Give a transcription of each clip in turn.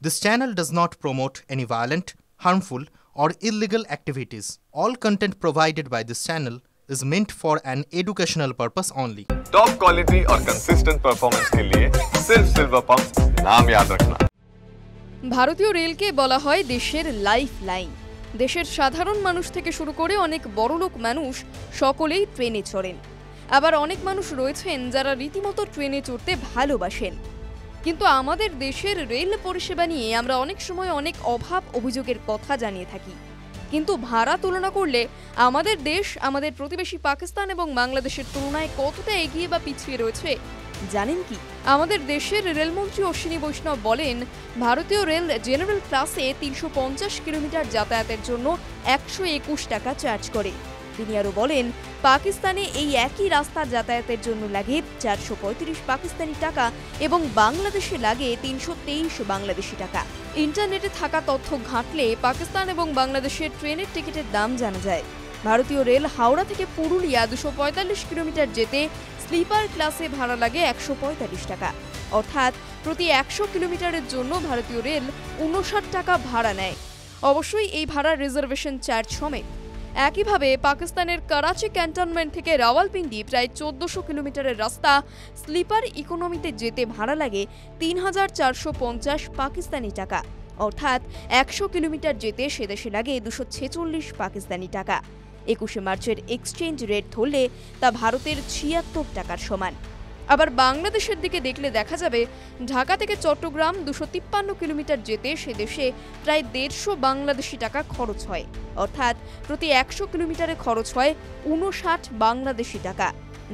This channel does not promote any violent, harmful, or illegal activities. All content provided by this channel is meant for an educational purpose only. Top quality और consistent performance के लिए सिर्फ silver pump नाम याद रखना। ভারতীয় রেলকে বলা হয় দেশের লাইফ লাইন। দেশের সাধারণ মানুষ থেকে শুরু করে অনেক বড়লোক মানুষ সকলেই ট্রেনে চড়েন। আবার অনেক মানুষ রয়েছেন যারা রীতিমতো ট্রেনে চড়তে ভালোবাসেন। কিন্তু আমাদের দেশের রেল পরিষেবা নিয়ে আমরা অনেক সময় অনেক অভাব অভিযোগের কথা জানিয়ে থাকি। কিন্তু ভাড়া তুলনা করলে আমাদের দেশ আমাদের প্রতিবেশী পাকিস্তান এবং বাংলাদেশের তুলনায় কতটা এগিয়ে বা পিছিয়ে রয়েছে জানেন কি? আমাদের দেশের রেলমন্ত্রী অশ্বিনী বৈষ্ণব বলেন, ভারতীয় রেল জেনারেল ক্লাসে ৩৫০ কিলোমিটার যাতায়াতের জন্য ১২১ টাকা চার্জ করে। তিনি আরও বলেন, পাকিস্তানে এই একই রাস্তা যাতায়াতের জন্য লাগে ৪৩৫ পাকিস্তানি টাকা এবং বাংলাদেশে লাগে ৩২৩ বাংলাদেশি টাকা। ইন্টারনেটে থাকা তথ্য ঘাঁটলে পাকিস্তান এবং বাংলাদেশের ট্রেনের টিকিটের দাম জানা যায়। ভারতীয় রেল হাওড়া থেকে পুরুলিয়া ২৪৫ কিলোমিটার যেতে স্লিপার ক্লাসে ভাড়া লাগে ১৪৫ টাকা। অর্থাৎ প্রতি ১০০ কিলোমিটারের জন্য ভারতীয় রেল ৫৯ টাকা ভাড়া নেয়। অবশ্যই এই ভাড়ার রিজার্ভেশন চার্জ সমেত। একইভাবে পাকিস্তানের করাচি ক্যান্টনমেন্ট থেকে রাওয়ালপিন্ডি প্রায় ১৪০০ কিলোমিটারের রাস্তা স্লিপার ইকোনমিতে যেতে ভাড়া লাগে ৩৪৫০ পাকিস্তানি টাকা। অর্থাৎ ১০০ কিলোমিটার যেতে সেদেশে লাগে ২৪৬ পাকিস্তানি টাকা। ২১শে মার্চের এক্সচেঞ্জ রেট ধরলে তা ভারতের ৭৬ টাকার সমান। আবার বাংলাদেশের দিকে দেখলে দেখা যাবে, ঢাকা থেকে চট্টগ্রাম ২৫৩ কিলোমিটার যেতে সেদেশে প্রায় ১৫০ বাংলাদেশি টাকা খরচ হয়। অর্থাৎ প্রতি ১০০ কিলোমিটারে খরচ হয় ৫৯ বাংলাদেশি টাকা,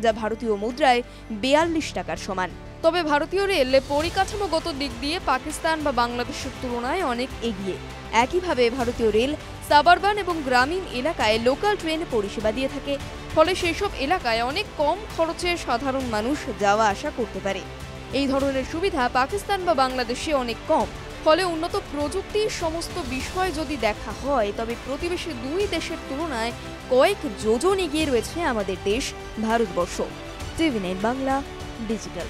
যা ভারতীয় মুদ্রায় ৪২ টাকার সমান। তবে ভারতীয় রেল পরিকাঠামোগত দিক দিয়ে পাকিস্তান বা বাংলাদেশের তুলনায় অনেক এগিয়ে। একইভাবে ভারতীয় রেল সাবারবান এবং গ্রামীণ এলাকায় লোকাল ট্রেন পরিষেবা দিয়ে থাকে। ফলে সেসব এলাকায় অনেক কম খরচে সাধারণ মানুষ যাওয়া আসা করতে পারে। এই ধরনের সুবিধা পাকিস্তান বা বাংলাদেশে অনেক কম। ফলে উন্নত প্রযুক্তির সমস্ত বিষয় যদি দেখা হয়, তবে প্রতিবেশী দুই দেশের তুলনায় কয়েক যোজন এগিয়ে রয়েছে আমাদের দেশ ভারতবর্ষ। টিভি9 বাংলা ডিজিটাল।